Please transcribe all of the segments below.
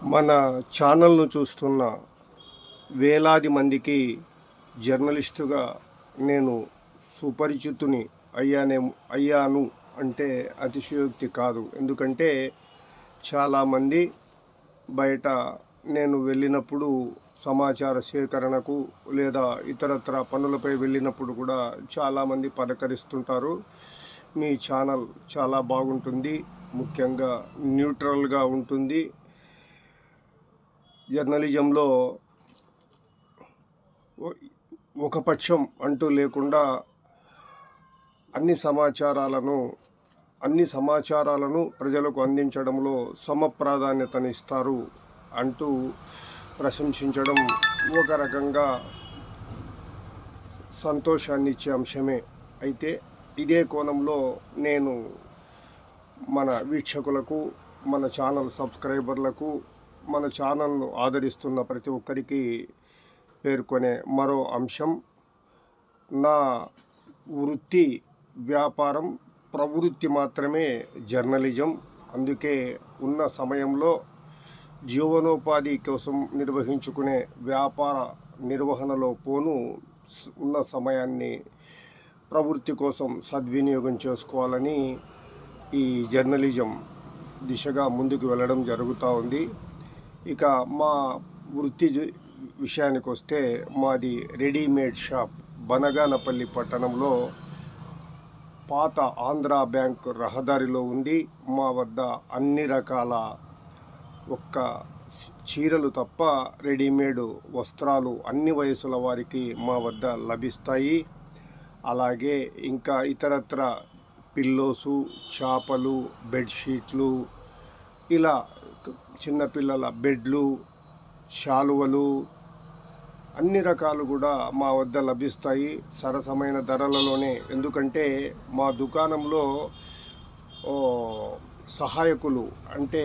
మన ఛానల్ను చూస్తున్న వేలాది మందికి జర్నలిస్టుగా నేను సుపరిచితుని అయ్యాను అంటే అతిశయోక్తి కాదు. ఎందుకంటే చాలామంది బయట నేను వెళ్ళినప్పుడు సమాచార సేకరణకు లేదా ఇతరత్ర పనులపై వెళ్ళినప్పుడు కూడా చాలామంది పలకరిస్తుంటారు. మీ ఛానల్ చాలా బాగుంటుంది, ముఖ్యంగా న్యూట్రల్గా ఉంటుంది. జర్నలిజంలో ఒక పక్షం అంటూ లేకుండా అన్ని సమాచారాలను ప్రజలకు అందించడంలో సమప్రాధాన్యతనిస్తారు అంటూ ప్రశంసించడం ఒక రకంగా సంతోషాన్ని ఇచ్చే అంశమే. అయితే ఇదే కోణంలో నేను మన వీక్షకులకు, మన ఛానల్ సబ్స్క్రైబర్లకు, మన ఛానల్ను ఆదరిస్తున్న ప్రతి ఒక్కరికి పేర్కొనే మరో అంశం, నా వృత్తి వ్యాపారం, ప్రవృత్తి మాత్రమే జర్నలిజం. అందుకే ఉన్న సమయంలో జీవనోపాధి కోసం నిర్వహించుకునే వ్యాపార నిర్వహణలో పోను ఉన్న సమయాన్ని ప్రవృత్తి కోసం సద్వినియోగం చేసుకోవాలని ఈ జర్నలిజం దిశగా ముందుకు వెళ్ళడం జరుగుతూ ఉంది. ఇక మా వృత్తి విషయానికి వస్తే మాది రెడీమేడ్ షాప్. బనగానపల్లి పట్టణంలో పాత ఆంధ్రా బ్యాంక్ రహదారిలో ఉంది. మా వద్ద అన్ని రకాల ఒక్క చీరలు తప్ప రెడీమేడ్ వస్త్రాలు అన్ని వయసుల వారికి మా వద్ద లభిస్తాయి. అలాగే ఇంకా ఇతరత్ర పిల్లోసు, చాపలు, బెడ్షీట్లు, ఇలా చిన్నపిల్లల బెడ్లు, శాలువలు అన్ని రకాలు కూడా మా వద్ద లభిస్తాయి సరసమైన ధరలలోనే. ఎందుకంటే మా దుకాణంలో సహాయకులు అంటే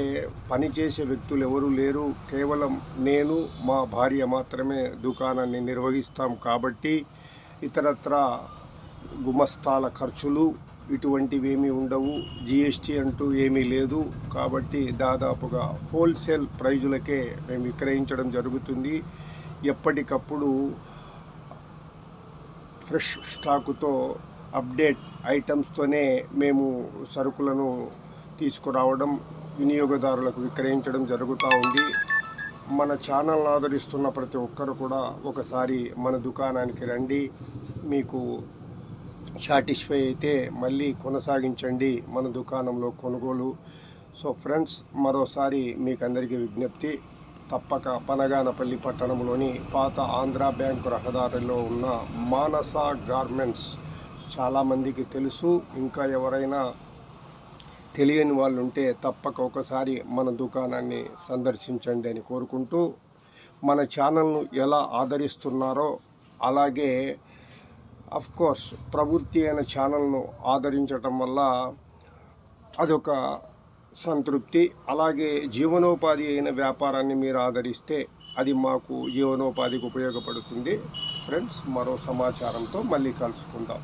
పనిచేసే వ్యక్తులు ఎవరూ లేరు. కేవలం నేను, మా భార్య మాత్రమే దుకాణాన్ని నిర్వహిస్తాం. కాబట్టి ఇతరత్ర గుమస్తాల ఖర్చులు ఇటువంటివి ఏమీ ఉండవు. జిఎస్టీ అంటూ ఏమీ లేదు. కాబట్టి దాదాపుగా హోల్సేల్ ప్రైజులకే మేము విక్రయించడం జరుగుతుంది. ఎప్పటికప్పుడు ఫ్రెష్ స్టాకుతో, అప్డేట్ ఐటమ్స్తోనే మేము సరుకులను తీసుకురావడం, వినియోగదారులకు విక్రయించడం జరుగుతూ ఉంది. మన ఛానల్ని ఆదరిస్తున్న ప్రతి ఒక్కరు కూడా ఒకసారి మన దుకాణానికి రండి. మీకు సాటిస్ఫై అయితే మళ్ళీ కొనసాగించండి మన దుకాణంలో కొనుగోలు. సో ఫ్రెండ్స్, మరోసారి మీకు అందరికీ విజ్ఞప్తి, తప్పక బనగానపల్లి పట్టణంలోని పాత ఆంధ్రా బ్యాంకు రహదారిలో ఉన్న మానస గార్మెంట్స్ చాలామందికి తెలుసు. ఇంకా ఎవరైనా తెలియని వాళ్ళు ఉంటే తప్పక ఒకసారి మన దుకాణాన్ని సందర్శించండి అని కోరుకుంటూ, మన ఛానల్ను ఎలా ఆదరిస్తున్నారో అలాగే కోర్స్ ప్రవృత్తి అయిన ఛానల్ను ఆదరించటం వల్ల అదొక సంతృప్తి. అలాగే జీవనోపాధి అయిన వ్యాపారాన్ని మీరు ఆదరిస్తే అది మాకు జీవనోపాధికి ఉపయోగపడుతుంది. ఫ్రెండ్స్, మరో సమాచారంతో మళ్ళీ కలుసుకుందాం.